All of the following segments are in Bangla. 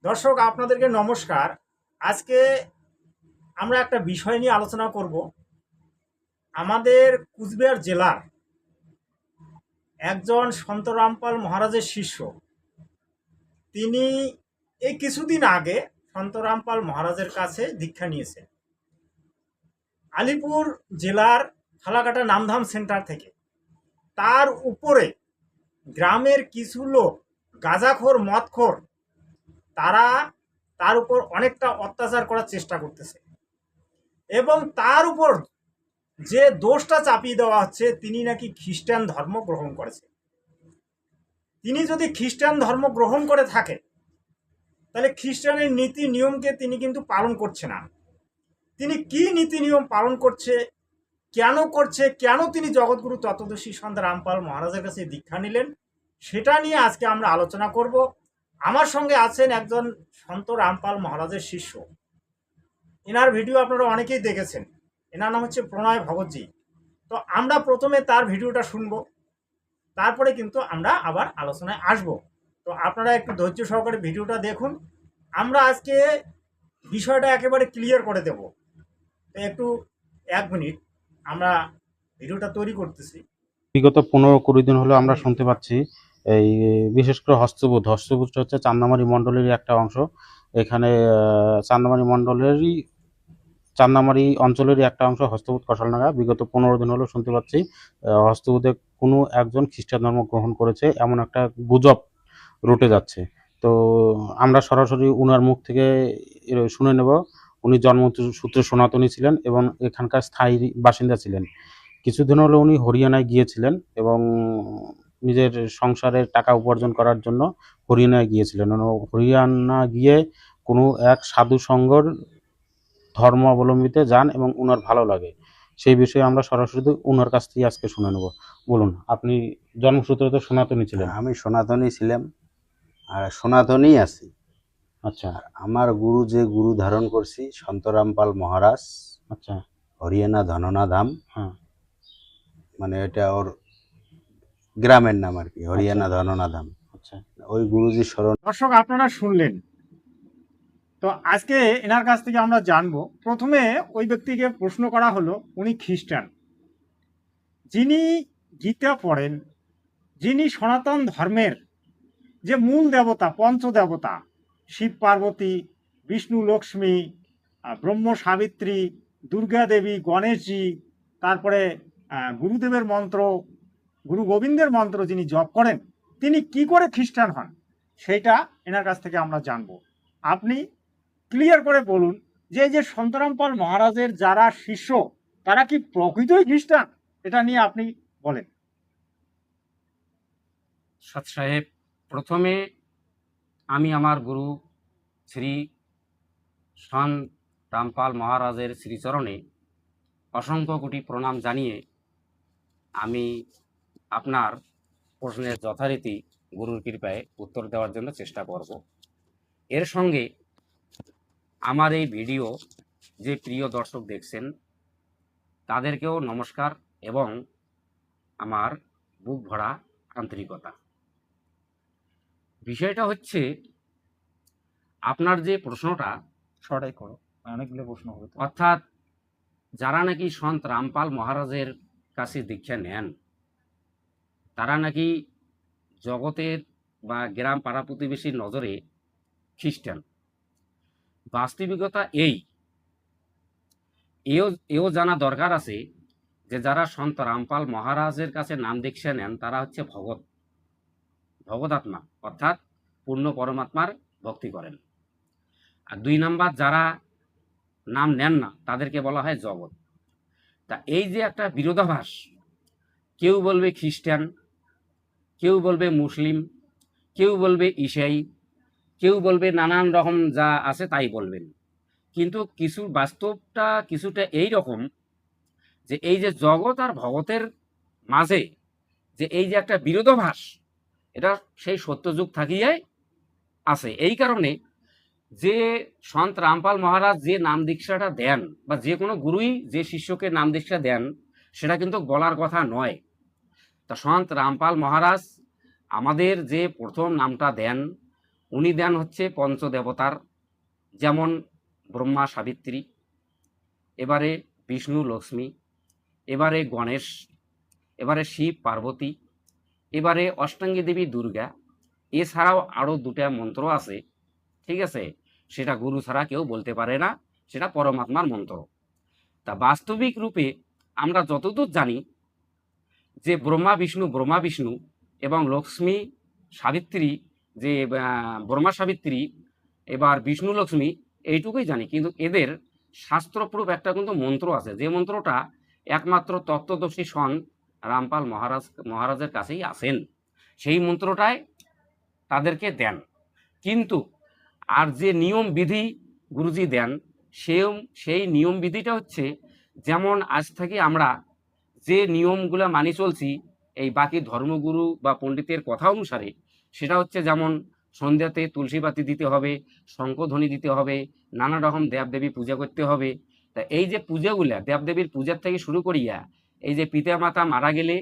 দর্শক আপনাদেরকে নমস্কার। আজকে আমরা একটা বিষয় নিয়ে আলোচনা করব। আমাদের কুচবিহার জেলার একজন সন্ত রামপাল মহারাজের শিষ্য, তিনি এই কিছুদিন আগে সন্ত রামপাল মহারাজের কাছে দীক্ষা নিয়েছেন আলিপুর জেলার ফালাকাটা নামধাম সেন্টার থেকে। তার উপরে গ্রামের কিছু লোক গাঁজাখোর মদখোর, তারা তার উপর অনেকটা অত্যাচার করার চেষ্টা করতেছে এবং তার উপর যে দোষটা চাপিয়ে দেওয়া হচ্ছে তিনি নাকি খ্রিস্টান ধর্ম গ্রহণ করেছে। তিনি যদি খ্রিস্টান ধর্ম গ্রহণ করে থাকে তাহলে খ্রিস্টানের নীতি নিয়মকে তিনি কিন্তু পালন করছে না। তিনি কি নীতি নিয়ম পালন করছে, কেন তিনি জগৎগুরু তত্ত্বদর্শী সন্ত রামপাল মহারাজের কাছে দীক্ষা নিলেন, সেটা নিয়ে আজকে আমরা আলোচনা করব। আমার সঙ্গে আছেন একজন সন্ত রামপাল মহারাজের শিষ্য। এনার ভিডিও আপনারা অনেকেই দেখেছেন। এনার নাম হচ্ছে প্রণয় ভগতজি। তো আমরা প্রথমে তার ভিডিওটা শুনবো, তারপরে কিন্তু আমরা আবার আলোচনায় আসব। তো আপনারা একটু ধৈর্য সহকারে ভিডিওটা দেখুন। আমরা আজকে বিষয়টা একেবারে ক্লিয়ার করে দেব। তো একটু 1 মিনিট আমরা ভিডিওটা তৈরি করতেছি। বিগত 15-20 দিন হলো আমরা শুনতে পাচ্ছি এই বিশেষ করে হস্তবুধটা হচ্ছে চান্দামারি মণ্ডলেরই একটা অংশ। এখানে চান্দামারি অঞ্চলেরই একটা অংশ হস্তবুধ কষালডাঙ্গা। বিগত 15 দিন হলো শুনতে পাচ্ছি হস্তবুধে কোনো একজন খ্রিস্টান ধর্ম গ্রহণ করেছে, এমন একটা গুজব রটে যাচ্ছে। তো আমরা সরাসরি উনার মুখ থেকে শুনে নেব। উনি জন্মসূত্রে সনাতনী ছিলেন এবং এখানকার স্থায়ী বাসিন্দা ছিলেন। কিছুদিন হলো উনি হরিয়ানায় গিয়েছিলেন এবং নিজের সংসারের টাকা উপার্জন করার জন্য হরিয়ানায় গিয়েছিলেন। হরিয়ানা গিয়ে কোনো এক সাধু সঙ্গর ধর্মাবলম্বীতে যান এবং উনার ভালো লাগে। সেই বিষয়ে আমরা সরাসরি উনার কাছ থেকে আজকে শুনে নেব। বলুন, আপনি জন্মসূত্রে তো সনাতনী ছিলেন। আমি সনাতনী ছিলাম আর সনাতনই আছি। আচ্ছা আমার গুরু যে গুরু ধারণ করছি সন্ত রামপাল মহারাজ, আচ্ছা। হরিয়ানা ধননা ধাম, হ্যাঁ মানে এটা ওর গ্রামের নাম আর কি, হরিয়ানা আচ্ছা ধননা ধাম। আচ্ছা। ওই গুরুজি শরণ। দর্শক আপনারা শুনলেন। তো আজকে এনার কাছ থেকে আমরা জানবো। প্রথমে ওই ব্যক্তিকে প্রশ্ন করা হলো, উনি খ্রিস্টান, যিনি গীতা পড়েন, যিনি সনাতন ধর্মের যে মূল দেবতা, পঞ্চদেবতা, শিব পার্বতী, বিষ্ণু লক্ষ্মী, ব্রহ্ম সাবিত্রী, দুর্গা দেবী, গণেশজি, তারপরে গুরুদেবের মন্ত্র, গুরু গোবিন্দের মন্ত্র যিনি জপ করেন, তিনি কি করে খ্রিস্টান হন সেইটা এনার কাছ থেকে আমরা জানবো। আপনি ক্লিয়ার করে বলুন যে এই যে সন্তরামপাল মহারাজের যারা শিষ্য, তারা কি প্রকৃতই খ্রিস্টান? এটা নিয়ে আপনি বলেন। সৎ সাহেব, প্রথমে আমি আমার গুরু শ্রী সন্ত রামপাল মহারাজের শ্রীচরণে অসংখ্য কোটি প্রণাম জানিয়ে আমি আপনার প্রশ্নের যথারীতি গুরুর কৃপায় উত্তর দেওয়ার জন্য চেষ্টা করব। এর সঙ্গে আমার এই ভিডিও যে প্রিয় দর্শক দেখছেন তাদেরকেও নমস্কার এবং আমার বুক ভরা আন্তরিকতা। বিষয়টা হচ্ছে, আপনার যে প্রশ্নটা ছড়াই করো, অনেকগুলো প্রশ্ন হবে। অর্থাৎ যারা নাকি সন্ত রামপাল মহারাজের কাছে দীক্ষা নেন তারা নাকি জগতের বা গ্রাম পাড়া প্রতিবেশীর নজরে খ্রিস্টান। বাস্তবিকতা এও জানা দরকার আছে যে যারা সন্ত রামপাল মহারাজের কাছে নাম দীক্ষা নেন তারা হচ্ছে ভগবতাত্মা, অর্থাৎ পূর্ণ পরমাত্মার ভক্তি করেন। আর 2 নাম্বার যারা নাম নেন না তাদেরকে বলা হয় জগৎ। তা এই যে একটা বিরোধাভাস, কেউ বলবে খ্রিস্টান, কেউ বলবে মুসলিম, কেউ বলবে ঈসাই, কেউ বলবে নানান রকম যা আছে তাই বলবেন, কিন্তু বাস্তবটা কিছুটা এই রকম যে এই যে জগৎ আর ভগতের মাঝে যে এই যে একটা বিরোধাভাস, এটা সেই সত্যযুগ থাকিয়াই আছে। এই কারণে যে সন্ত রামপাল মহারাজ যে নাম দীক্ষাটা দেন বা যে কোনো গুরুই যে শিষ্যকে নাম দীক্ষা দেন সেটা কিন্তু বলার কথা নয়। তা সন্ত রামপাল মহারাজ আমাদের যে প্রথম নামটা দেন উনি দেন হচ্ছে পঞ্চদেবতার, যেমন ব্রহ্মা সাবিত্রী, এবারে বিষ্ণু লক্ষ্মী, এবারে গণেশ, এবারে শিব পার্বতী, এবারে অষ্টাঙ্গী দেবী দুর্গা। এছাড়াও আরও দুটা মন্ত্র আছে, ঠিক আছে, সেটা গুরু ছাড়া কেউ বলতে পারে না, সেটা পরমাত্মার মন্ত্র। তা বাস্তবিক রূপে আমরা যতদূর জানি যে ব্রহ্মা বিষ্ণু এবং লক্ষ্মী সাবিত্রী, যে ব্রহ্মা সাবিত্রী এবার বিষ্ণু লক্ষ্মী, এইটুকুই জানি। কিন্তু এদের শাস্ত্রপ্রুফ একটা কিন্তু মন্ত্র আছে, যে মন্ত্রটা একমাত্র তত্ত্বদর্শী সন রামপাল মহারাজের কাছেই আছেন। সেই মন্ত্রটাই তাদেরকে দেন। কিন্তু আর যে নিয়ম বিধি গুরুজি দেন, সেই নিয়ম বিধিটা হচ্ছে, যেমন আজ থেকে আমরা যে নিয়মগুলো মানি চলছি এই বাকি ধর্মগুরু বা পণ্ডিতের কথা অনুসারে, সেটা হচ্ছে যেমন সন্ধ্যাতে তুলসী বাতি দিতে হবে, শঙ্খধ্বনি দিতে হবে, নানা রকম দেবদেবী পূজা করতে হবে। তা এই যে পূজাগুলা দেবদেবীর পূজার থেকে শুরু করিয়া, এই যে পিতা মাতা মারা গেলে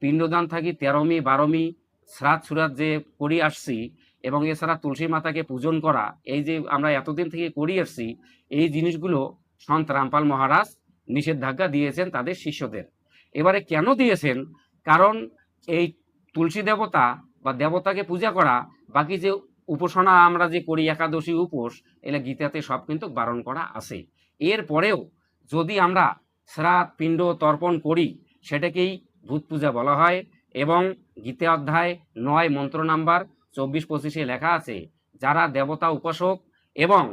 পিণ্ডদান থাকি 13মি 12মি শ্রাদ্ধ সুরাত যে করি আসছি, এবং এছাড়া তুলসী মাতাকে পূজন করা, এই যে আমরা এতদিন থেকে করি আসছি, এই জিনিসগুলো সন্ত রামপাল মহারাজ নিষেধাজ্ঞা দিয়েছেন তাদের শিষ্যদের। এবারে কেন দিয়েছেন? কারণ এই তুলসী দেবতা বা দেবতাকে পূজা করা, বাকি যে উপাসনা আমরা যে করি একাদশী উপোস, এগুলো গীতাতে সব কিন্তু বারণ করা আছে। এরপরেও যদি আমরা শ্রাদ্ধ পিণ্ড তর্পণ করি, সেটাকেই ভূত পূজা বলা হয়। এবং গীতা অধ্যায় 9 মন্ত্র নাম্বার 24-25 লেখা আছে, যারা দেবতা উপাসক এবং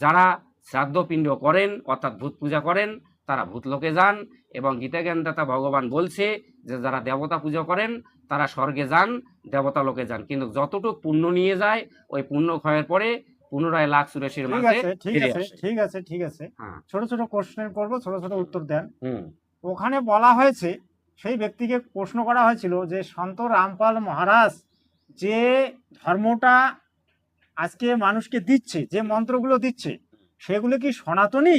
যারা শ্রাদ্ধ পিণ্ড করেন অর্থাৎ ভূত পূজা করেন, তারা ভূতলোকে যান। এবং গীতা জ্ঞানদাতা ভগবান বলছে যে যারা দেবতা পূজা করেন তারা স্বর্গে যান, দেবতা লোকে যান। কিন্তু যতটুকু পুণ্য নিয়ে যায়, ওই পুণ্য ক্ষয়ের পরে পুনরায় লাখ চুরাশির ঠিক মাঝে আছে, ঠিক ফিরে আছে, আসে। ঠিক আছে, ঠিক আছে। হ্যাঁ। ছোট ছোট কোশ্চেন করবো, ছোট ছোট উত্তর দেন। হুম। ওখানে বলা হয়েছে, সেই ব্যক্তিকে প্রশ্ন করা হয়েছিল যে সন্ত রামপাল মহারাজ যে ধর্মটা আজকে মানুষকে দিচ্ছে, যে মন্ত্রগুলো দিচ্ছে, সেগুলো কি সনাতনী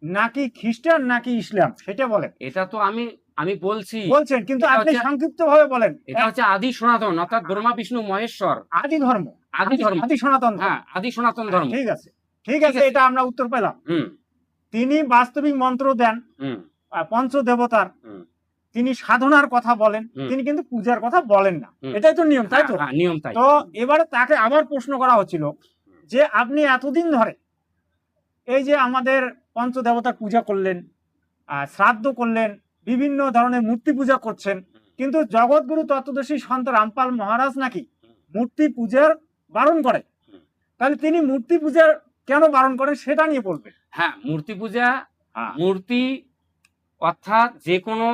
নাকি খ্রিস্টান নাকি ইসলাম, সেটা বলেন। এটা তো আমি বলছি, বলছেন, কিন্তু এটা আপনি হচ্ছে- সংক্ষিপ্ত ভাবে বলেন। এটা হচ্ছে আদি সনাতন, অর্থাৎ ব্রহ্মা বিষ্ণু মহেশ্বর, আদি ধর্ম, আদি ধর্ম, আদি সনাতন ধর্ম। হ্যাঁ, আদি সনাতন ধর্ম। ঠিক আছে, ঠিক ঠিক আছে, আছে। এটা আমরা উত্তর পেলাম। হুম তিনি বাস্তবিক মন্ত্র দেন, হুম পঞ্চ দেবতার। হুম তিনি সাধনার কথা বলেন, হুম। তিনি কিন্তু পূজার কথা বলেন না। হুম। এটাই তো নিয়ম, তাই তো? হ্যাঁ, নিয়ম তাই। তো এবারে তাকে আবার প্রশ্ন করা হচ্ছিল যে আপনি এতদিন ধরে এই যে আমাদের পঞ্চ দেবতার পূজা করলেন, শ্রাদ্ধ করলেন, বিভিন্ন ধরনের মূর্তি পূজা করছেন, কিন্তু জগৎগুরু তত্ত্বদর্শী সন্ত রামপাল মহারাজ নাকি মূর্তি পূজার বারণ করে। তাহলে তিনি মূর্তি পূজার কেন বারণ করেন সেটা নিয়ে বলবেন। হ্যাঁ, মূর্তি পূজা, হ্যাঁ। মূর্তি অর্থাৎ যে কোনো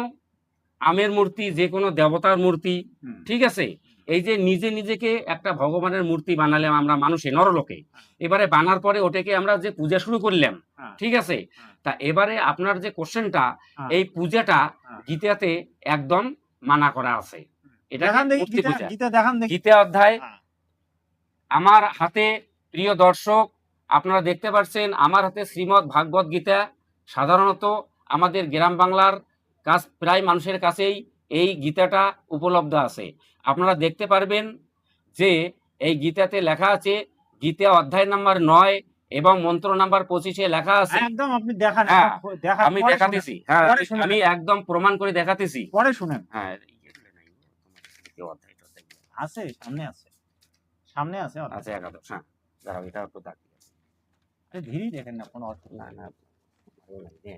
আমের মূর্তি, যে কোনো দেবতার মূর্তি, হুম। ঠিক আছে। এই যে নিজে নিজেকে একটা ভগবানের মূর্তি বানালাম আমরা মানুষে নরলোকে, এবারে বানার পরে ওটাকে আমরা যে পূজা শুরু করলাম, হ্যাঁ। ঠিক আছে। তা এবারে আপনার যে কোশ্চেনটা, হ্যাঁ। এই পূজাটা হ্যাঁ। গীতাতে একদম মানা করা আছে। এটা দেখান দেখি, মূর্তি পূজা। গীতা দেখান দেখি। গীতা অধ্যায়, হ্যাঁ। আমার হাতে, প্রিয় দর্শক আপনারা দেখতে পাচ্ছেন আমার হাতে শ্রীমদ্ ভাগবত গীতা। সাধারণত আমাদের গ্রাম বাংলার প্রায় মানুষের কাছেই এই গীতাটা উপলব্ধ আছে। আপনারা দেখতে পারবেন যে এই গীতাতে লেখা আছে, গীতা অধ্যায় নাম্বার 9 এবং মন্ত্র নাম্বার 25 লেখা আছে। একদম আপনি দেখান। হ্যাঁ, দেখান, আমি পরে দেখাতেছি। শুনেন। হ্যাঁ, পরে শুনেন। আমি একদম প্রমাণ করে দেখাতেছি। পরে শুনেন। হ্যাঁ, আছে, সামনে আছে, সামনে আছে। আচ্ছা, একাদশ। হ্যাঁ, দাঁড়াও, এটা একটু দাঁড়িয়ে আছে। আরে ধীরেই দেখেন না, কোনো অর্থ না নেই। না, ভালো লাগে।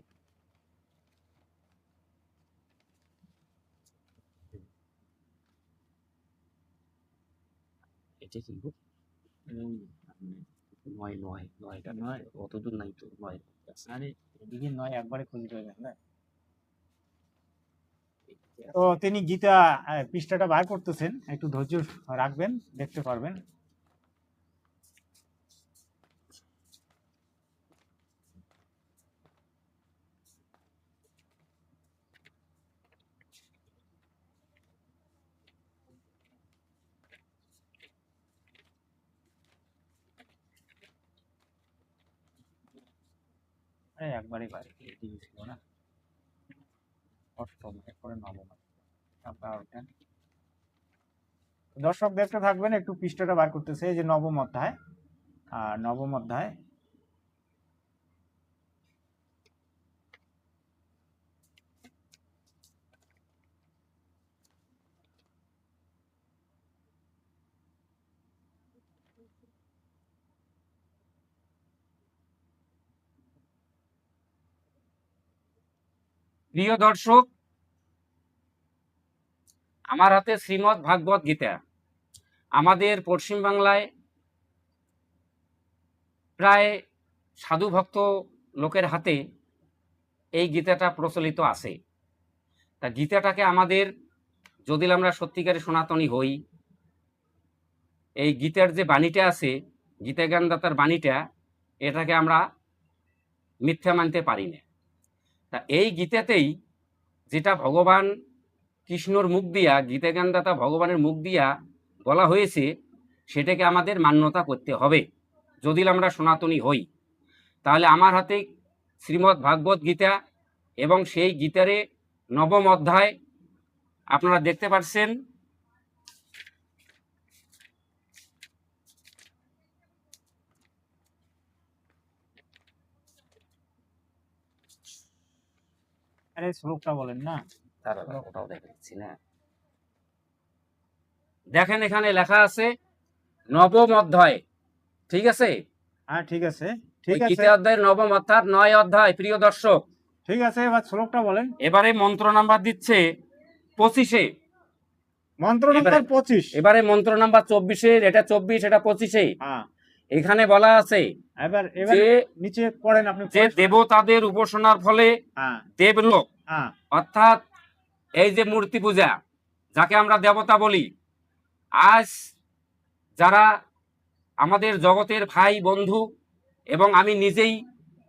এটা কি গো? নয় নয় নয়টা নয়, অতদূর নাই তো। নয়, আরে এদিকে নয়, একবারে খুঁজে পাবেন না। তো তিনি গীতা পৃষ্ঠাটা বার করতেছেন, একটু ধৈর্য রাখবেন, দেখতে পারবেন। একবারে বাড়ি এদিকে ছিল না, অষ্টম, এরপরে নবম, আপনার ওঠেন। দর্শক দেখতে থাকবেন, একটু পৃষ্ঠাটা বার করতেছে। এই যে নবম অধ্যায়, আর নবম অধ্যায় প্রিয় দর্শক, আমার হাতে শ্রীমদ্ ভাগবত গীতা। আমাদের পশ্চিমবাংলায় প্রায় সাধু ভক্ত লোকের হাতে এই গীতাটা প্রচলিত আছে। তা গীতাটাকে আমাদের, যদি আমরা সত্যিকারে সনাতনী হই, এই গীতার যে বাণীটা আছে, গীতা জ্ঞানদাতার বাণীটা, এটাকে আমরা মিথ্যা মানতে পারি না। তা এই গীতাতেই যেটা ভগবান কৃষ্ণর মুখ দিয়া, গীতা জ্ঞানদাতা ভগবানের মুখ দিয়া বলা হয়েছে, সেটাকে আমাদের মান্যতা করতে হবে যদি আমরা সনাতনী হই। তাহলে আমার হাতে শ্রীমদ্ ভাগবত গীতা এবং সেই গীতারে নবম অধ্যায় আপনারা দেখতে পাচ্ছেন। আরে শ্লোকটা বলেন না। ওটাও দেখাচ্ছি না, দেখেন এখানে লেখা আছে নবম অধ্যায়। ঠিক আছে, হ্যাঁ ঠিক আছে, ওই ঠিক আছে, গীতা অধ্যায়ের নবম অর্থাৎ 9 অধ্যায়। প্রিয় দর্শক, ঠিক আছে, এবার শ্লোকটা বলেন। এবারে মন্ত্র নাম্বার দিচ্ছে 25-এ, মন্ত্র নম্বর 25। এবারে মন্ত্র নাম্বার 24-এর, এটা 24, এটা 25-এ। হ্যাঁ, এখানে বলা আছে এবার এবার যে নিচে পড়েন আপনি। যে দেবতাদের উপাসনার ফলে হ্যাঁ দেবলোক, হ্যাঁ অর্থাৎ এই যে মূর্তি পূজা, যাকে আমরা দেবতা বলি, আজ যারা আমাদের জগতের ভাই বন্ধু এবং আমি নিজেই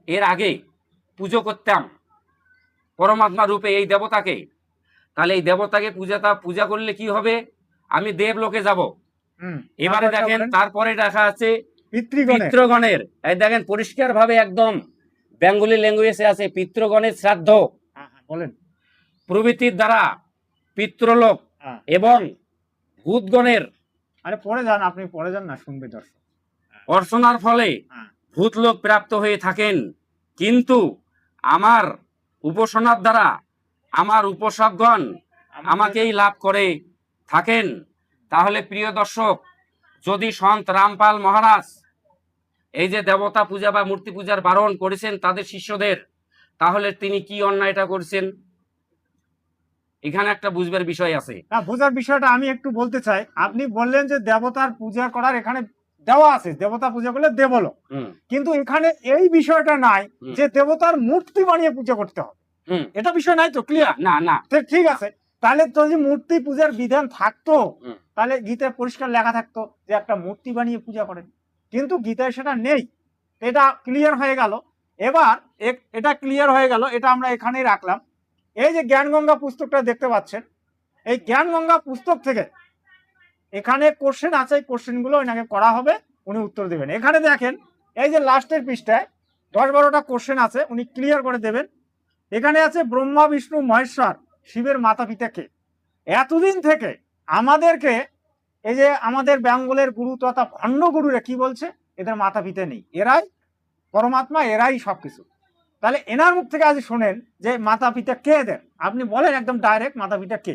এর আগে পুজো করতাম পরমাত্মা রূপে এই দেবতাকে, তাহলে এই দেবতাকে পূজা করলে কি হবে? আমি দেবলোকে যাব। হুম, এবারে তারপরটা দেখেন, বলেন। তারপরে দেখা আছে পিতৃগণের। পিতৃগণের। এই দেখেন পরিষ্কার ভাবে একদম বেঙ্গলি ল্যাঙ্গুয়েজে আছে, পিতৃগণের শ্রাদ্ধ হ্যাঁ হ্যাঁ, বলেন। প্রভৃতির দ্বারা পিতৃলোক হ্যাঁ, এবং ভূতগণের আরে পড়ে যান, আপনি পড়ে যান না, শুনবে দর্শক। অর্চনার ফলে হ্যাঁ, ভূতলোক প্রাপ্ত হয়ে থাকেন। কিন্তু আমার উপাসনার দ্বারা আমার উপাসকগণ আমাকেই লাভ করে থাকেন। তাহলে প্রিয় দর্শক, যদি সন্ত রামপাল মহারাজ এই যে দেবতা পূজা বা মূর্তি পূজার বারণ করেছেন তাদের শিষ্যদের, তাহলে তিনি কি অন্যায়টা করছেন? এখানে একটা বুঝবার বিষয় আছে। না, বোঝার বিষয়টা আমি একটু বলতে চাই। আপনি বললেন যে দেবতার পূজা করার এখানে দেওয়া আছে, দেবতা পূজা করলে দেবলোক, হুম কিন্তু এখানে এই বিষয়টা নাই হুম। যে দেবতার মূর্তি বানিয়ে পূজা করতে হবে। হুম এটা বিষয় নাই তো, ক্লিয়ার? না না, ঠিক আছে, তাহলে তো যে মূর্তি পূজার বিধান থাকতো, হুম। তাহলে গীতায় পরিষ্কার লেখা থাকতো যে একটা মূর্তি বানিয়ে পূজা করেন, কিন্তু গীতায় সেটা নেই। এটা ক্লিয়ার হয়ে গেল। এবার এটা ক্লিয়ার হয়ে গেল, এটা আমরা এখানেই রাখলাম। এই যে জ্ঞানগঙ্গা পুস্তকটা দেখতে পাচ্ছেন, এই জ্ঞানগঙ্গা পুস্তক থেকে এখানে কোশ্চেন আছে, এই কোশ্চেনগুলো ওনাকে করা হবে, উনি উত্তর দেবেন। এখানে দেখেন, এই যে লাস্টের পৃষ্ঠায় 10-12টা কোশ্চেন আছে, উনি ক্লিয়ার করে দেবেন। এখানে আছে ব্রহ্মা বিষ্ণু মহেশ্বর শিবের মাতা পিতা কে। এতদিন থেকে আমাদেরকে এই যে আমাদের বেঙ্গলের গুরু তথা ভণ্ড গুরুরা কি বলছে, এদের মাতা পিতা নেই, এরাই পরমাত্মা, এরাই সবকিছু। তাহলে এনার মুখ থেকে আজ শোনেন যে মাতা পিতা কে এদের। আপনি বলেন একদম ডাইরেক্ট, মাতা পিতা কে,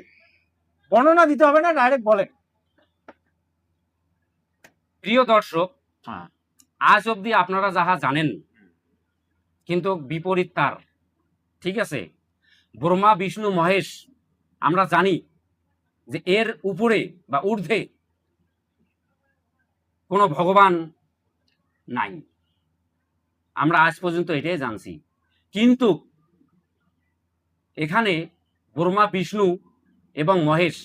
বর্ণনা দিতে হবে না, ডাইরেক্ট বলেন। প্রিয় দর্শক, হ্যাঁ, আজ অবধি আপনারা যাহা জানেন কিন্তু বিপরীত তার। ঠিক আছে, ব্রহ্মা বিষ্ণু মহেশ আমরা জানি যে এর উপরে বা ঊর্ধ্বে কোনো ভগবান নাই, আমরা আজ পর্যন্ত এটাই জানছি। কিন্তু এখানে ব্রহ্মা বিষ্ণু এবং মহেশ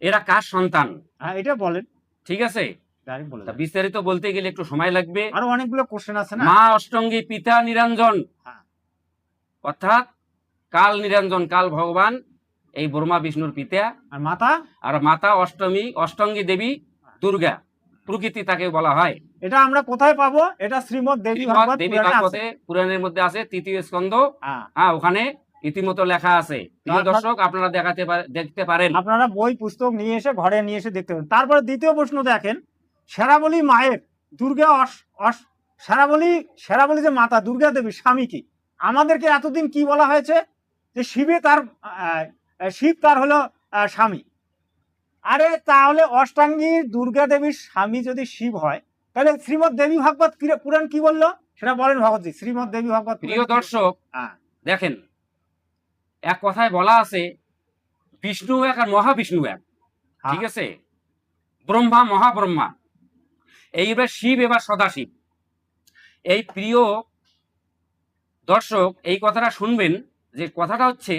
এরা কার সন্তান? হ্যাঁ, এটা বলেন, ঠিক আছে, ডাইরেক্ট বলে তা দেন। বিস্তারিত বলতে গেলে একটু সময় লাগবে। আরো অনেকগুলো কোশ্চেন আছে না। মা অষ্টঙ্গী, পিতা নিরঞ্জন, হ্যাঁ। অর্থাৎ কাল নিরঞ্জন, কাল ভগবান এই ব্রহ্মা বিষ্ণুর পিতা, আর মাতা, আর মাতা অষ্টঙ্গী দেবী দুর্গা, প্রকৃতি তাকে বলা হয়। এটা আমরা কোথায় পাবো? এটা শ্রীমদ দেবী ভাগবত দেবী পুরাণে আছে। ভাগবতে পুরাণের মধ্যে আছে, 3য় স্কন্ধ। হ্যাঁ, হ্যাঁ, ওখানে ইতিমতো লেখা আছে। প্রিয় আপনার- দর্শক, আপনারা দেখতে পারেন। আপনারা বই পুস্তক নিয়ে এসে ঘরে নিয়ে এসে দেখতে পারেন। তারপরে দ্বিতীয় প্রশ্ন দেখেন, শেরাবলী মায়ের দুর্গা শেরাবলী যে মাতা দুর্গা দেবীর স্বামী কি? আমাদেরকে এতদিন কি বলা হয়েছে যে শিব তার হলো স্বামী। আরে তাহলে অষ্টাঙ্গী দুর্গা দেবীর স্বামী যদি শিব হয়, তাহলে শ্রীমৎ দেবী ভাগবত পুরাণ কি বললো সেটা বলেন ভগৎজি। শ্রীমৎ দেবী ভাগবত প্রিয় দর্শক, হ্যাঁ, দেখেন, এক কথায় বলা আছে বিষ্ণু এক আর মহাবিষ্ণু এক, ঠিক আছে? ব্রহ্মা মহাব্রহ্মা, এইবার শিব এবার সদাশিব। এই প্রিয় দর্শক, এই কথাটা শুনবেন, যে কথাটা হচ্ছে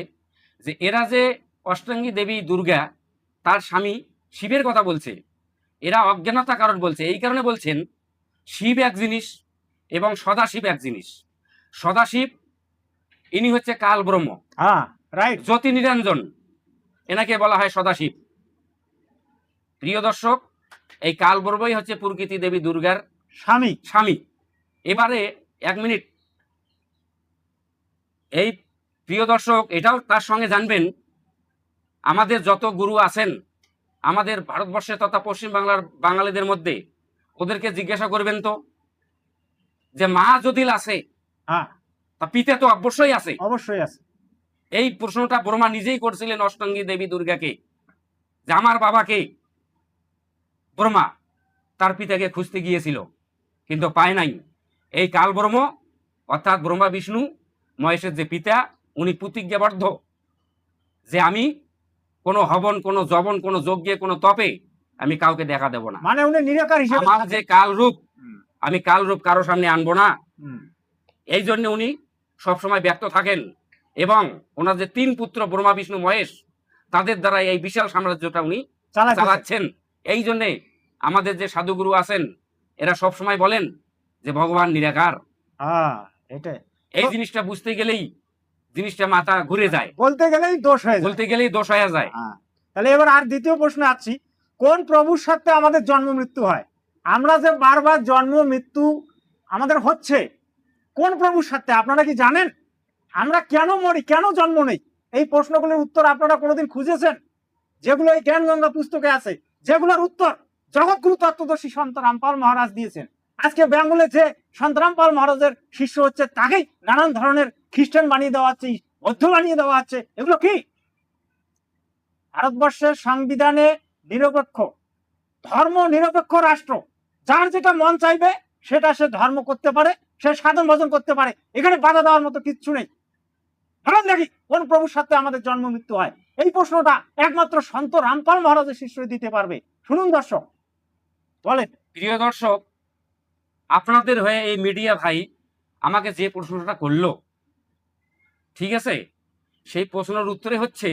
যে এরা যে অষ্টাঙ্গী দেবী দুর্গা তার স্বামী শিবের কথা বলছে, এরা অজ্ঞানতা কারণ বলছে। এই কারণে বলছেন শিব এক জিনিস এবং সদাশিব এক জিনিস। সদাশিব ইনি হচ্ছে কাল ব্রহ্ম, হ্যাঁ, রাইট। জ্যোতি নিরঞ্জন, এনাকে বলা হয় সদাশিব। প্রিয় দর্শক, এই কাল ব্রহ্মই হচ্ছে প্রকৃতি দেবী দুর্গার স্বামী। স্বামী। এবারে 1 মিনিট, এই প্রিয় দর্শক এটাও তার সঙ্গে জানবেন, আমাদের যত গুরু আছেন আমাদের ভারতবর্ষে তথা পশ্চিম বাংলার বাঙালিদের মধ্যে, ওদেরকে জিজ্ঞাসা করবেন তো যে মা যদি আছে হ্যাঁ, তা পিতা তো অবশ্যই আছে। অবশ্যই আছে। এই প্রশ্নটা ব্রহ্মা নিজেই করছিলেন অষ্টাঙ্গী দেবী দুর্গাকে, যে আমার বাবাকে। ব্রহ্মা তার পিতাকে খুঁজতে গিয়েছিল কিন্তু পায় নাই। এই কাল ব্রহ্ম অর্থাৎ ব্রহ্মা বিষ্ণু মহেশের যে পিতা, উনি প্রতিজ্ঞাবদ্ধ যে আমি কোনো হবন, কোনো জবন, কোনো যজ্ঞে, কোনো তপে আমি কাউকে দেখা দেব না। মানে উনি নিরাকার হিসেবে আমার যে কাল রূপ, হুম, আমি কাল রূপ কারো সামনে আনবো না। হুম, এই জন্য উনি সবসময় ব্যক্ত থাকেন এবং ওনার যে 3 পুত্র ব্রহ্মা বিষ্ণু মহেশ, তাদের দ্বারা এই বিশাল সাম্রাজ্যটা উনি চালাচ্ছে। চালাচ্ছেন। এই জন্যে আমাদের যে সাধুগুরু আছেন এরা সবসময় বলেন যে ভগবান নিরাকার। হ্যাঁ, এটাই এই জিনিসটা বুঝতে গেলেই জিনিসটা মাথা ঘুরে যায়, বলতে গেলেই দোষ হয়ে যায়। বলতে গেলেই দোষ হয়ে যায়। হ্যাঁ, তাহলে এবার আর দ্বিতীয় প্রশ্নে আসছি, কোন প্রভুর সাথে আমাদের জন্ম মৃত্যু হয়? আমরা যে বারবার জন্ম মৃত্যু আমাদের হচ্ছে, কোন প্রভুর সাথে আপনারা কি জানেন? আমরা কেন মরি, কেন জন্ম নেই? এই প্রশ্নগুলোর উত্তর আপনারা কোনোদিন খুঁজেছেন? যেগুলো এই জ্ঞান গঙ্গা পুস্তকে আছে, যেগুলোর উত্তর জগৎগুরু তত্ত্বদর্শী সন্ত রামপাল মহারাজ দিয়েছেন। আজকে বেঙ্গলে যে সন্ত রামপাল মহারাজের শিষ্য হচ্ছে, তাকেই নানান ধরনের খ্রিস্টান বানিয়ে দেওয়া হচ্ছে, বৌদ্ধ বানিয়ে দেওয়া হচ্ছে। এগুলো কি? ভারতবর্ষের সংবিধানে নিরপেক্ষ, ধর্ম নিরপেক্ষ রাষ্ট্র। যার যেটা মন চাইবে সেটা সে ধর্ম করতে পারে, সে সাধন ভজন করতে পারে। এখানে বাধা দেওয়ার মতো কিচ্ছু নেই। ভাবেন দেখি কোন প্রভুর সাথে আমাদের জন্ম মৃত্যু হয়? এই প্রশ্নটা একমাত্র সন্ত রামপাল মহারাজের শিষ্য দিতে পারবে। শুনুন দর্শক, বলেন। প্রিয় দর্শক, আপনাদের হয়ে এই মিডিয়া ভাই আমাকে যে প্রশ্নটা করলো, ঠিক আছে, সেই প্রশ্নের উত্তরে হচ্ছে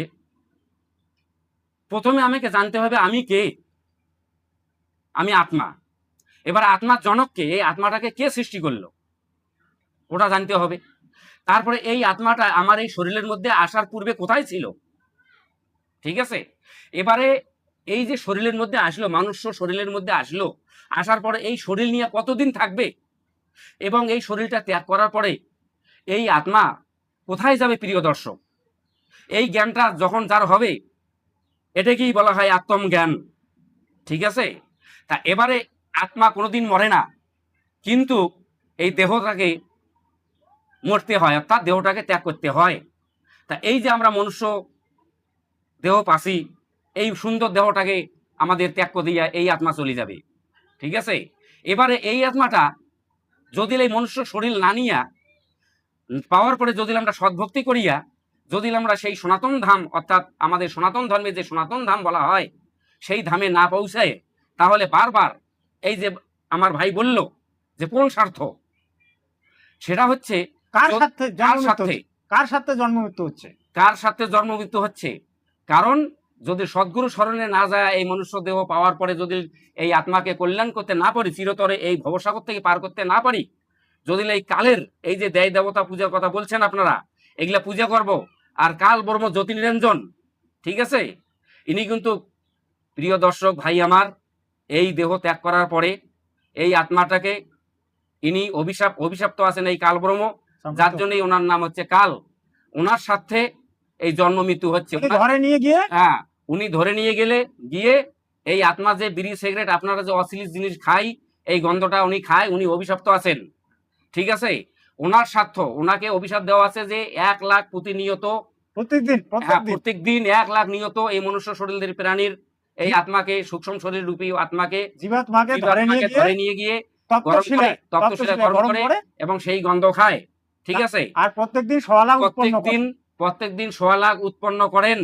প্রথমে আমাকে জানতে হবে আমি কে। আমি আত্মা। এবার আত্মার জনককে, এই আত্মাটাকে কে সৃষ্টি করলো ওটা জানতে হবে। তারপরে এই আত্মাটা আমার এই শরীরের মধ্যে আসার পূর্বে কোথায় ছিল, ঠিক আছে? এবারে এই যে শরীরের মধ্যে আসলো, মানুষ শরীরের মধ্যে আসলো, আসার পরে এই শরীর নিয়ে কতদিন থাকবে এবং এই শরীরটা ত্যাগ করার পরে এই আত্মা কোথায় যাবে? প্রিয় দর্শক, এই জ্ঞানটা যখন যার হবে এটাকেই বলা হয় আত্মজ্ঞান, ঠিক আছে? তা এবারে আত্মা কোনোদিন মরে না, কিন্তু এই দেহটাকে মরতে হয়, অর্থাৎ দেহটাকে ত্যাগ করতে হয়। তা এই যে আমরা মনুষ্য দেহ পাচ্ছি, এই সুন্দর দেহটাকে আমাদের ত্যাগ করে দিয়া এই আত্মা চলে যাবে, ঠিক আছে? এবারে এই আত্মাটা যদি এই মনুষ্য শরীর না নিয়া পাওয়ার পরে যদি আমরা সদ্ভক্তি করিয়া যদি আমরা সেই সনাতন ধাম, অর্থাৎ আমাদের সনাতন ধর্মে যে সনাতন ধাম বলা হয়, সেই ধামে না পৌঁছায়, তাহলে বারবার এই যে আমার ভাই বলল যে কোন স্বার্থ, সেটা হচ্ছে কার সাথে কার জন্ম সাথে কার সাথে জন্ম মৃত্যু হচ্ছে? কার সাথে জন্ম মৃত্যু হচ্ছে? কারণ যদি সদ্গুরু স্মরণে না যায়, এই মনুষ্য দেহ পাওয়ার পরে যদি এই আত্মাকে কল্যাণ করতে না পারি, চিরতরে এই ভবসাগর থেকে পার করতে না পারি, যদি এই কালের এই যে দেয় দেবতা পূজার কথা বলছেন আপনারা, এগুলা পূজা করব, আর কাল ব্রহ্ম জ্যোতি নিরঞ্জন, ঠিক আছে, ইনি কিন্তু প্রিয় দর্শক ভাই আমার এই দেহ ত্যাগ করার পরে এই আত্মাটাকে ইনি অভিশাপ্ত আছেন এই কাল ব্রহ্ম, যার জন্যই ওনার নাম হচ্ছে কাল। ওনার সাথে এই জন্ম মৃত্যু হচ্ছে। উনি ঘরে নিয়ে গিয়ে হ্যাঁ, উনি ধরে নিয়ে গিয়ে এই আত্মা যে বিড়ি সিগারেট আপনারা যে অশ্লীল জিনিস খাই, এই গন্ধটা উনি খায়, উনি অভিশপ্ত আছেন। ঠিক আছে, ওনার স্বার্থ, ওনাকে অভিশাপ দেওয়া আছে যে 1 লাখ প্রতিনিয়ত, প্রত্যেক দিন 1 লাখ নিয়ত এই মনুষ্য শরীরের প্রাণীর এই আত্মাকে, সূক্ষ্ম শরীর রূপী আত্মাকে জীবাত্মাকে ধরে নিয়ে গিয়ে তপ্তশিলায় গরম করে এবং সেই গন্ধ খায়। ঠিক আছে, আর প্রত্যেকদিন 1.5 লাখ উৎপন্ন করেন।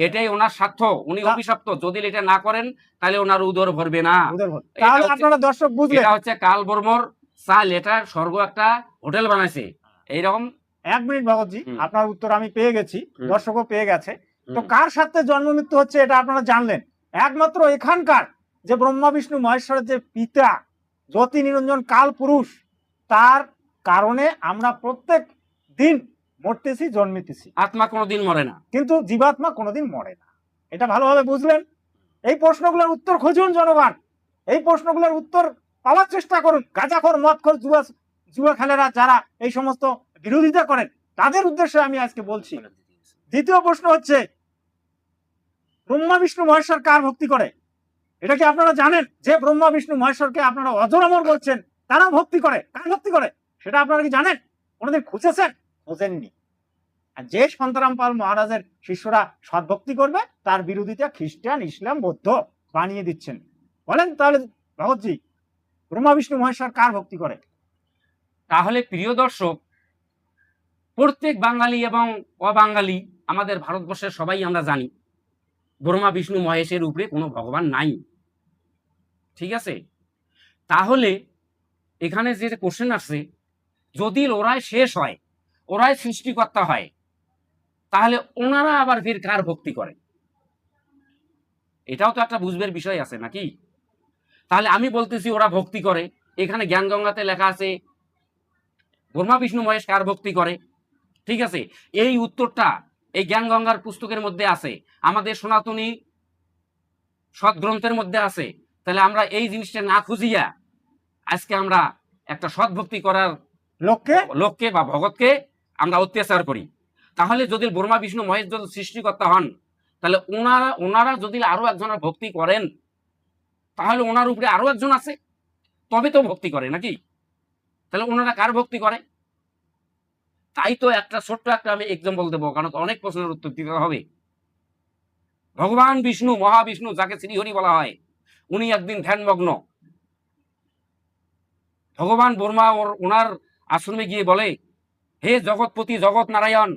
এটাই ওনার স্বার্থ, উনি অভিশপ্ত। যদি এটা না করেন তাহলে ওনার উদর ভরবে না। তাহলে আপনারা দর্শক বুঝলেন, এটা হচ্ছে কাল বর্মর চাল, এটা স্বর্গ একটা হোটেল বানাইছে এইরকম। 1 মিনিট ভগৎজি, আপনার উত্তর আমি পেয়ে গেছি, দর্শকও পেয়ে গেছে। তো হুম। কার সাথে জন্ম মৃত্যু হচ্ছে এটা আপনারা জানলেন। একমাত্র এখানকার যে ব্রহ্মা বিষ্ণু মহেশ্বরের যে পিতা জ্যোতি নিরঞ্জন কাল পুরুষ, তার কারণে আমরা প্রত্যেক দিন মরতেছি, জন্মিতেছি, আত্মা কোনোদিন মরে না। কিন্তু জীবাত্মা কোনোদিন মরে না। এটা ভালোভাবে বুঝলেন। এই প্রশ্নগুলোর উত্তর খুঁজুন জনগণ, এই প্রশ্নগুলোর উত্তর পাওয়ার চেষ্টা করুন। গাঁজাখোর, মদখোর, জুয়া খেলেরা যারা এই সমস্ত বিরোধিতা করেন, তাদের উদ্দেশ্যে আমি আজকে বলছি। দ্বিতীয় প্রশ্ন হচ্ছে, ব্রহ্মা বিষ্ণু মহেশ্বর কার ভক্তি করে? এটা কি আপনারা জানেন? যে ব্রহ্মা বিষ্ণু মহেশ্বরকে আপনারা অজরামর বলছেন, তারা ভক্তি করে, কার ভক্তি করে সেটা আপনারা কি জানেন? কোনোদিন খুঁজেছেন? খোঁজেননি। আর যে সন্তারাম পাল মহারাজের শিষ্যরা সদ্ভক্তি করবে, তার বিরোধিতা খ্রিস্টান, ইসলাম, বৌদ্ধ বানিয়ে দিচ্ছেন। বলেন তাহলে ভগৎজি, ব্রহ্মা বিষ্ণু মহেশ্বর কার ভক্তি করে? তাহলে প্রিয় দর্শক, প্রত্যেক বাঙালি এবং অবাঙালি, আমাদের ভারতবর্ষের সবাই আমরা জানি ব্রহ্মা বিষ্ণু মহেশের উপরে কোনো ভগবান নাই। ঠিক আছে, তাহলে এখানে যে কোশ্চেন আসছে, যদি ওরাই শেষ হয়, ওরাই সৃষ্টিকর্তা হয়, তাহলে ওনারা আবার ফির কার ভক্তি করে? এটাও তো একটা বুঝবার বিষয় আছে নাকি? তাহলে আমি বলতেছি ওরা ভক্তি করে, এখানে জ্ঞানগঙ্গাতে লেখা আছে ব্রহ্মা বিষ্ণু মহেশ কার ভক্তি করে। ঠিক আছে, এই উত্তরটা এই জ্ঞানগঙ্গার পুস্তকের মধ্যে আছে, আমাদের সনাতনী সৎগ্রন্থের মধ্যে আছে। তাহলে আমরা এই জিনিসটা না খুঁজিয়া আজকে আমরা একটা সৎভক্তি করার লোককে বা ভগৎকে আমরা অত্যাচার করি। তাহলে যদি ব্রহ্মা বিষ্ণু মহেশ যদি সৃষ্টিকর্তা হন, তাহলে ওনারা যদি আরো একজনের ভক্তি করেন, তাহলে ওনার উপরে আরো একজন আছে, তবে তো ভক্তি করে নাকি? তাহলে ওনারা কার ভক্তি করে? তাই তো একটা ছোট্ট একটা আমি এক্সাম্পল দেবো, কারণ অনেক প্রশ্নের উত্তর দিতে হবে। ভগবান বিষ্ণু, মহাবিষ্ণু, যাকে শ্রীহরি বলা হয়, উনি একদিন ধ্যানমগ্ন। ভগবান ব্রহ্মা ওনার আশ্রমে গিয়ে বলে, হে জগৎপতি, জগৎ নারায়ণ,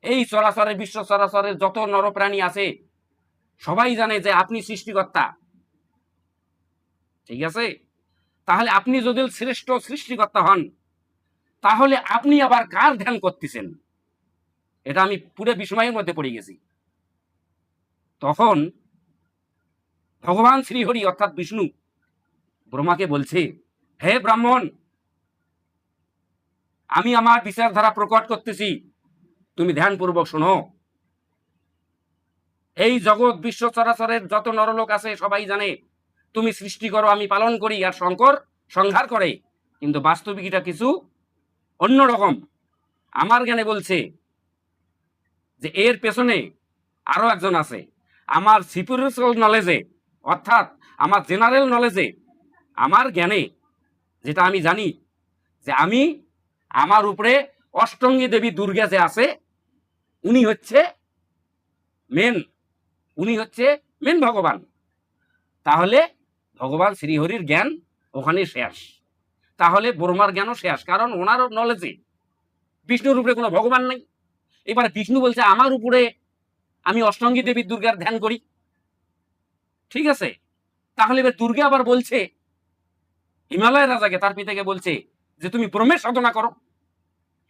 এই চরাচরের, বিশ্ব চরাচরের যত নরপ্রাণী আছে সবাই জানে যে আপনি সৃষ্টিকর্তা। ঠিক আছে, তাহলে আপনি যদি শ্রেষ্ঠ সৃষ্টিকর্তা হন, তাহলে আপনি আবার কার ধ্যান করতেছেন? এটা আমি পুরো বিস্ময়ের মধ্যে পড়ে গেছি। তখন ভগবান শ্রীহরি অর্থাৎ বিষ্ণু ব্রহ্মাকে বলছে, হে ব্রাহ্মণ, আমি আমার বিচারধারা প্রকট করতেছি, তুমি ধ্যানপূর্বক শোনো। এই জগৎ বিশ্ব চরাচরের যত নরলোক আছে সবাই জানে তুমি সৃষ্টি করো, আমি পালন করি, আর শঙ্কর সংহার করে। কিন্তু বাস্তবিকটা কিছু অন্যরকম। আমার জ্ঞানে বলছে যে এর পেছনে আরো একজন আছে। আমার স্পিরিচুয়াল নলেজে, অর্থাৎ আমার জেনারেল নলেজে, আমার জ্ঞানে যেটা আমি জানি, যে আমি আমার উপরে অষ্টঙ্গী দেবী দুর্গা যে আছে, উনি হচ্ছে মেন ভগবান। তাহলে ভগবান শ্রীহরির জ্ঞান ওখানে শেষ, তাহলে ব্রহ্মার জ্ঞানও শেষ, কারণ ওনার নলেজে বিষ্ণুর উপরে কোনো ভগবান নাই। এবার বিষ্ণু বলছে আমার উপরে আমি অষ্টঙ্গী দেবী দুর্গার ধ্যান করি। ঠিক আছে, তাহলে এবার দুর্গা আবার বলছে হিমালয়ের রাজাকে, তার পিতাকে বলছে যে তুমি ব্রহ্মের সাধনা করো।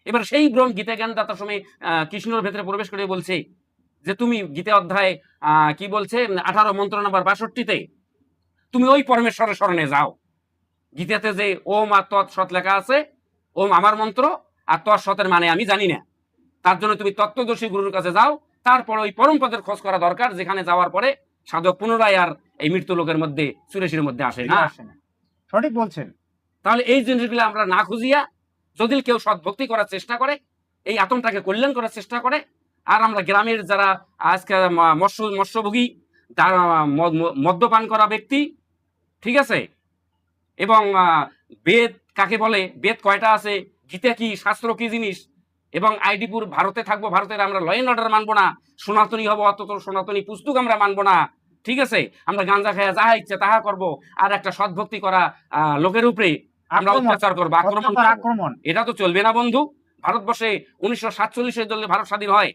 এবার সেই ব্রহ্ম গীতা জ্ঞান দাতার সময় কৃষ্ণর ভেতরে প্রবেশ করে বলছে যে তুমি গীতা অধ্যায় কি বলছে 18 মন্ত্র নাম্বার 62-তে তুমি ওই পরমেশ্বরের শরণে যাও। গীতাতে যে ওম আর তৎ সৎ লেখা আছে, ওম আমার মন্ত্র আর তৎ সতের মানে আমি জানি না, তার জন্য তুমি তত্ত্বদর্শী গুরুর কাছে যাও। তারপর ওই পরম পদের খোঁজ করা দরকার, যেখানে যাওয়ার পরে সাধক পুনরায় আর এই মৃত্যু লোকের মধ্যে চুরেশির মধ্যে আসে না। সঠিক বলছেন। তাহলে এই জিনিসগুলো আমরা না খুঁজিয়া যদি কেউ সৎভক্তি করার চেষ্টা করে, এই আতঙ্কটাকে কল্যাণ করার চেষ্টা করে। আর আমরা গ্রামের যারা আজকে মৎস্যভোগী, যারা মদ্যপান করা ব্যক্তি, ঠিক আছে, এবং বেদ কাকে বলে, বেদ কয়টা আছে, গীতা কি, শাস্ত্র কি জিনিস, এবং আইডিপুর ভারতে থাকবো, ভারতের আমরা ল এন্ড অর্ডার মানবো না, সনাতনী হবো, অত সনাতনী পুস্তক আমরা মানবো না, ঠিক আছে, আমরা গাঁজা খাইয়া যাহা ইচ্ছে তাহা করব, আর একটা সৎভক্তি করা লোকের উপরে আমরা আক্রমণ, অত্যাচার করবো, আক্রমণ অত্যাচার, করবো। আক্রমণ। এটা তো চলবে না বন্ধু। ভারতবর্ষে 1947 জন্য ভারত স্বাধীন হয়,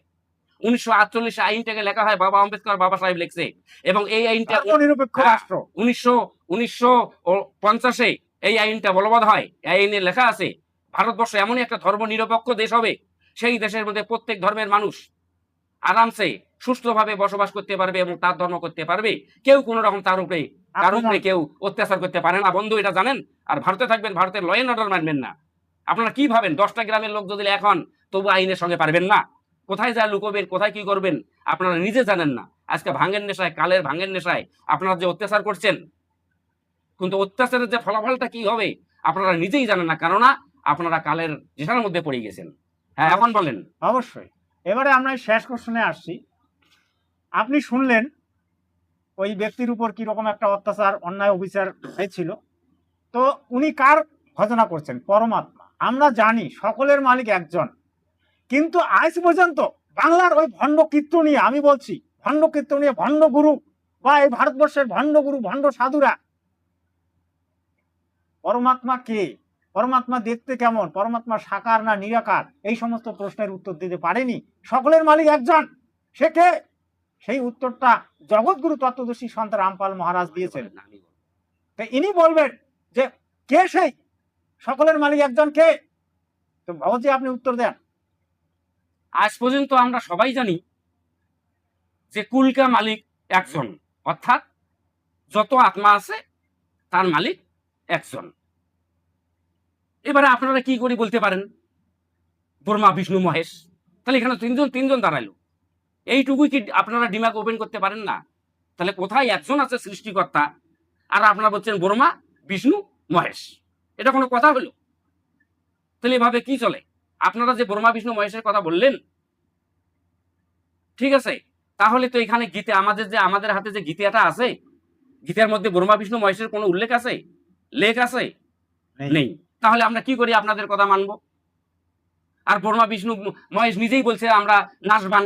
1948 আইনটাকে লেখা হয় বাবা আম্বেদকর, বাবা সাহেব লিখছে, এবং এই আইনটা ধর্মনিরপেক্ষ রাষ্ট্র। 1950 এই আইনটা বলবৎ হয়। এই আইনে লেখা আছে ভারতবর্ষ এমনই একটা ধর্মনিরপেক্ষ দেশ হবে, সেই দেশের মধ্যে প্রত্যেক ধর্মের মানুষ আরামসে সুস্থভাবে বসবাস করতে পারবে এবং তার ধর্ম করতে পারবে, কেউ কোনো রকম তার উপরে কেউ অত্যাচার করতে পারে না বন্ধু, এটা জানেন। আর ভারতে থাকবেন, ভারতের ল এন্ড অর্ডার মানবেন না। আপনারা কি ভাবেন 10টা গ্রামের লোক যদি এখন তবু আইনের সঙ্গে পারবেন না? কোথায় যা লুকোবেন, কোথায় কি করবেন আপনারা নিজে জানেন না। আজকে ভাঙের নেশায়, কালের ভাঙের নেশায় আপনারা যে অত্যাচার করছেন, কিন্তু অত্যাচারের যে ফলাফলটা কি হবে আপনারা নিজেই জানেন না, কেননা আপনারা কালের নেশার মধ্যে পড়ে গেছেন। হ্যাঁ, এখন বলেন। অবশ্যই। এবারে আমরা এই শেষ কোশ্চেনে আসছি। আপনি শুনলেন ওই ব্যক্তির উপর কি রকম একটা অত্যাচার, অন্যায়, অবিচার হয়েছিল। তো উনি কার ভজনা করছেন? পরমাত্মা। আমরা জানি সকলের মালিক একজন, কিন্তু আজ পর্যন্ত বাংলার ওই ভণ্ড কীর্তনীয়, আমি বলছি ভণ্ড কীর্তনীয়, ভণ্ড গুরু বা এই ভারতবর্ষের ভণ্ড গুরু, ভণ্ড সাধুরা পরমাত্মা কে, পরমাত্মা দেখতে কেমন, পরমাত্মা সাকার না নিরাকার, এই সমস্ত প্রশ্নের উত্তর দিতে পারেনি। সকলের মালিক একজন, সে কে? সেই উত্তরটা জগৎগুরু তত্ত্বদর্শী সন্ত রামপাল মহারাজ দিয়েছেন। তো ইনি বলবেন যে কে সেই সকলের মালিক একজন, কে? তো বাবুজি আপনি উত্তর দেন। আজ পর্যন্ত আমরা সবাই জানি যে কুলকা মালিক একজন, অর্থাৎ যত আত্মা আছে তার মালিক একজন। এবারে আপনারা কি করে বলতে পারেন ব্রহ্মা, বিষ্ণু, মহেশ? তাহলে এখানে তিনজন দাঁড়াইলো, এইটুকুই কি আপনারা ডিমাগ ওপেন করতে পারেন না? তাহলে কোথায় একজন আছে সৃষ্টিকর্তা, আর আপনারা বলছেন ব্রহ্মা, বিষ্ণু, মহেশ? এটা কোনো কথা হলো? তাহলে এভাবে কি চলে? আপনারা যে ব্রহ্মা, বিষ্ণু, মহেশের কথা বললেন, ঠিক আছে, তাহলে তো এখানে গীতা, আমাদের হাতে যে গীতাটা আছে, গীতার মধ্যে ব্রহ্মা, বিষ্ণু, মহেশের কোনো উল্লেখ আছে, লেখ আছে? নেই। তাহলে আমরা কি করি আপনাদের কথা মানব? আর ব্রহ্মা, বিষ্ণু, মহেশ নিজেই বলছে আমরা নাশবান,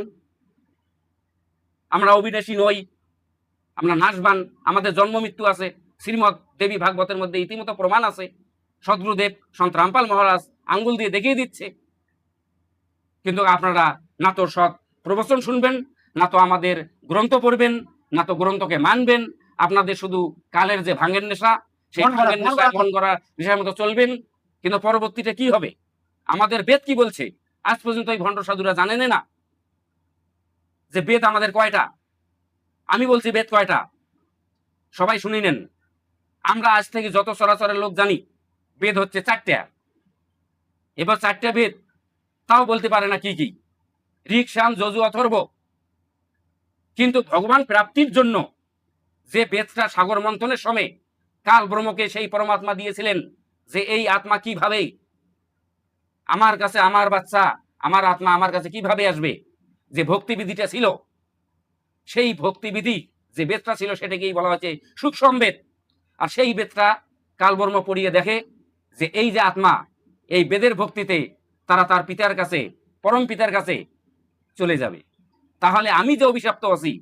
আমরা অবিনাশী নই, আমরা নাশবান, আমাদের জন্ম মৃত্যু আছে। শ্রীমদ দেবী ভাগবতের মধ্যে ইতিমতো প্রমাণ আছে। সদ্গুরুদেব সন্ত রামপাল মহারাজ আঙ্গুল দিয়ে দেখিয়ে দিচ্ছে। কিন্তু আপনারা না তো সৎ প্রবচন শুনবেন, না তো আমাদের গ্রন্থ পড়বেন, না তো গ্রন্থকে মানবেন। আপনাদের শুধু কালের যে ভাঙের নেশা, সেই ভাঙের নেশা মন করার নেশার মতো চলবেন। কিন্তু পরবর্তীতে কি হবে? আমাদের বেদ কি বলছে আজ পর্যন্ত এই ভণ্ড সাধুরা জানেন না যে বেদ আমাদের কয়টা। আমি বলছি বেদ কয়টা, সবাই শুনে নেন। আমরা আজ থেকে যত চরাচরের লোক জানি বেদ হচ্ছে 4টা। এবার 4টা বেদ, তাও বলতে পারে না কি কি, ঋক, সাম, যজু, অথর্ব। কিন্তু ভগবান প্রাপ্তির জন্য যে বেদটা সাগর মন্থনের সময় কাল ব্রহ্মকে সেই পরমাত্মা দিয়েছিলেন, যে এই আত্মা কিভাবে আমার কাছে, আমার বাচ্চা, আমার আত্মা আমার কাছে কিভাবে আসবে, যে ভক্তিবিধিটা ছিল, সেই ভক্তিবিধি যে বেদটা ছিল সেটাকেই বলা হয়েছে সূক্ষ্ম বেদ। আর সেই বেদটা কালবর্ম পড়িয়ে দেখে যে এই যে আত্মা, এই বেদের ভক্তিতে তারা তার পিতার কাছে, পরম পিতার কাছে চলে যাবে। তাহলে আমি যে অভিশপ্ত আছি,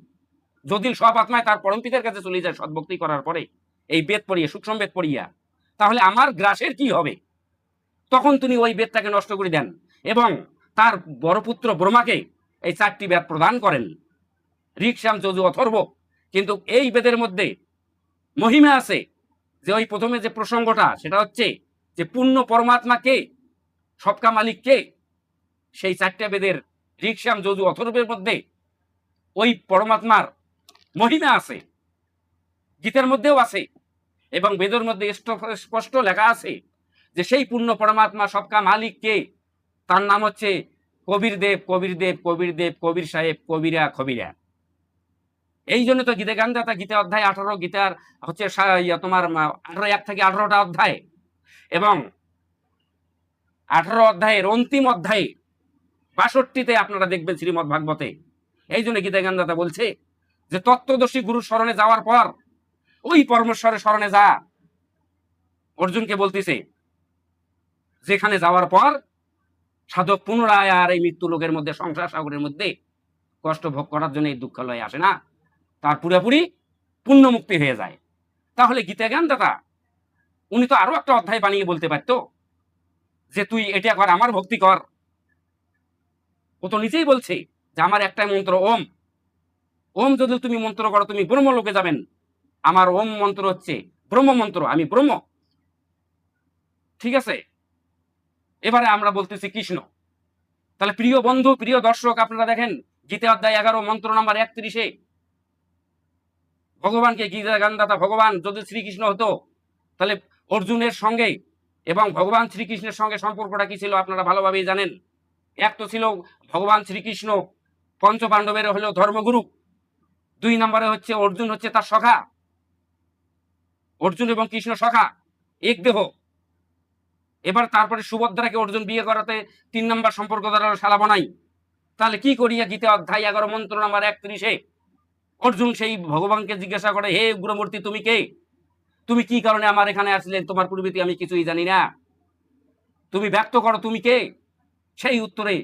যদি সব আত্মায় তার পরম পিতার কাছে চলে যায় সদ্ভক্তি করার পরে, এই বেদ পড়িয়ে, সূক্ষ্ম বেদ পড়িয়া, তাহলে আমার গ্রাসের কি হবে? তখন তিনি ওই বেদটাকে নষ্ট করে দেন এবং তার বড় পুত্র ব্রহ্মাকে এই 4টি বেদ প্রদান করেন, ঋক, সাম, যজু, অথর্ব। কিন্তু এই বেদের মধ্যে মহিমা আছে, যে ওই প্রথমে যে প্রসঙ্গটা, সেটা হচ্ছে যে পূর্ণ পরমাত্মা কে, সবকা মালিক কে। সেই 4টা বেদের ঋক, সাম, যজু, অথর্বের মধ্যে ওই পরমাত্মার মহিমা আছে, গীতার মধ্যেও আছে, এবং বেদের মধ্যে স্পষ্ট লেখা আছে যে সেই পূর্ণ পরমাত্মা সবকা মালিক কে, তার নাম হচ্ছে কবির দেব, কবির দেব, কবির দেব, কবির সাহেব, কবিরা, খবিরা। এই জন্য তো গীতা গান্ধাতা, গীতা অধ্যায় 18, গীতার হচ্ছে তোমার 1 থেকে 18টা অধ্যায়, এবং 18 অধ্যায়ের অন্তিম অধ্যায়ে 62-তে আপনারা দেখবেন শ্রীমদ্ ভাগবতে। এই জন্য গীতা জ্ঞানদাতা বলছে যে তত্ত্বদর্শী গুরুর শরণে যাওয়ার পর ওই পরমেশ্বরের শরণে যা। অর্জুনকে বলতেছে যেখানে যাওয়ার পর সাধক পুনরায় আর এই মৃত্যু লোকের মধ্যে, সংসার সাগরের মধ্যে কষ্ট ভোগ করার জন্য এই দুঃখালয়ে আসে না, তার পুরোপুরি পুণ্য মুক্তি হয়ে যায়। তাহলে গীতা জ্ঞানদাতা উনি তো আরো একটা অধ্যায় বানিয়ে বলতে পারতো যে তুই এটা কর, আমার ভক্তি কর। ও তো নিজেই বলছে যে আমার একটাই মন্ত্র ওম। ওম যদি তুমি মন্ত্র করো তুমি ব্রহ্মলোকে যাবেন। আমার ওম মন্ত্র হচ্ছে ব্রহ্ম মন্ত্র, আমি ব্রহ্ম। ঠিক আছে, এবারে আমরা বলতেছি কৃষ্ণ। তাহলে প্রিয় বন্ধু, প্রিয় দর্শক, আপনারা দেখেন গীতা অধ্যায় 11 মন্ত্র নাম্বার 31-এ ভগবানকে গীতা জ্ঞানদাতা ভগবান যদি শ্রীকৃষ্ণ হতো তাহলে অর্জুনের সঙ্গে এবং ভগবান শ্রীকৃষ্ণের সঙ্গে সম্পর্কটা কি ছিল আপনারা ভালোভাবেই জানেন। এক তো ছিল ভগবান শ্রীকৃষ্ণ পঞ্চ পাণ্ডবের হলো ধর্মগুরু, 2 নম্বরে হচ্ছে অর্জুন হচ্ছে তার সখা। অর্জুন এবং কৃষ্ণ সখা, এক দেহ। এবার তারপরে সুভদ্রাকে অর্জুন বিয়ে করাতে 3 নম্বর সম্পর্ক দ্বারা শালা বানাই। তাহলে কি করিয়া গীতা অধ্যায় 11 মন্ত্র নাম্বার 31-এ অর্জুন সেই ভগবানকে জিজ্ঞাসা করে, হে উগ্রমূর্তি তুমি কে? তুমি কি কারণে আমার এখানে আসলে? তোমার পূর্বে আমি কিছুই জানি না, তুমি ব্যক্ত করো তুমি কে? সেই উত্তরে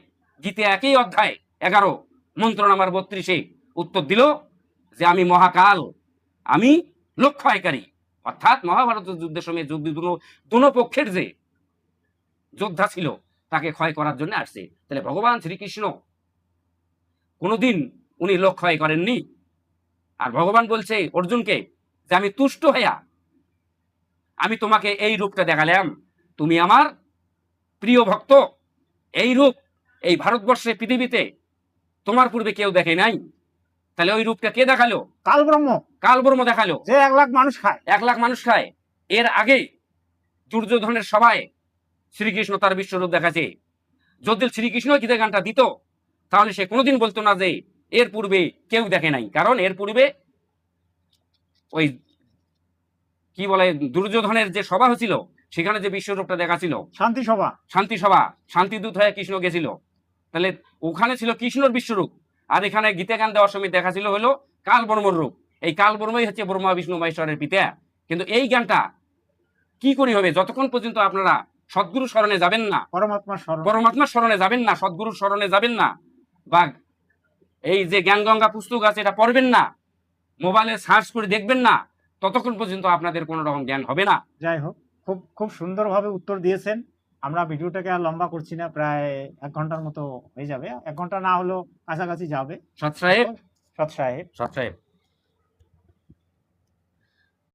গীতা একই অধ্যায় 11 মন্ত্র নাম্বার 32-এ উত্তর দিল যে আমি মহাকাল, আমি লক্ষ্যয়কারী। অর্থাৎ মহাভারতের যুদ্ধের সময় দুনো পক্ষের যে যোদ্ধা ছিল তাকে ক্ষয় করার জন্য আসছে। তাহলে ভগবান শ্রীকৃষ্ণ কোনোদিন উনি লক্ষ্য করেননি। আর ভগবান বলছে অর্জুনকে যে আমি তুষ্ট হইয়া আমি তোমাকে এই রূপটা দেখালাম, তুমি আমার প্রিয় ভক্ত। এই রূপ এই ভারতবর্ষে পৃথিবীতে তোমার পূর্বে কেউ দেখে নাই। তাহলে ওই রূপটা কে দেখালো? কাল ব্রহ্ম, কাল ব্রহ্ম দেখালো, যে 1 লাখ মানুষ খায়। 1 লাখ মানুষ খায়। এর আগে দুর্যোধনের সভায় শ্রীকৃষ্ণ তার বিশ্বরূপ দেখাচ্ছে। যদি শ্রীকৃষ্ণ গীতা গানটা দিত তাহলে সে কোনোদিন বলতো না যে এর পূর্বে কেউ দেখে নাই। কারণ এর পূর্বে ওই কি বলে দুর্যোধনের যে সভা হয়েছিল সেখানে যে বিশ্বরূপটা দেখা ছিল শান্তি সভা, শান্তি সভা, শান্তিদূত হয়ে কৃষ্ণ গেছিল। তাহলে ওখানে ছিল কৃষ্ণর বিশ্বরূপ, আর এখানে গীতা গান দেওয়ার সময় দেখা ছিল হলো কাল ব্রহ্মর রূপ। এই কাল ব্রহ্মই হচ্ছে ব্রহ্মা বিষ্ণু মহেশ্বরের পিতা। কিন্তু এই গানটা কি করে হবে? যতক্ষণ পর্যন্ত আপনারা সদ্গুরু স্মরণে যাবেন না, পরমাত্মার স্মরণে যাবেন না, সদ্গুরুর স্মরণে যাবেন না, বা এই যে জ্ঞান গঙ্গা পুস্তক আছে এটা পড়বেন না, মোবাইলে সার্চ করে দেখবেন না, ততক্ষণ পর্যন্ত আপনাদের কোনো রকম জ্ঞান হবে না। যাই হোক, খুব খুব সুন্দরভাবে উত্তর দিয়েছেন। আমরা ভিডিওটাকে আর লম্বা করছি না, প্রায় 1 ঘন্টার মতো হয়ে যাবে। 1 ঘন্টা না হলেও কাছাকাছি যাবে। সৎ সাহেব, সৎ সাহেব। সৎ সাহেব।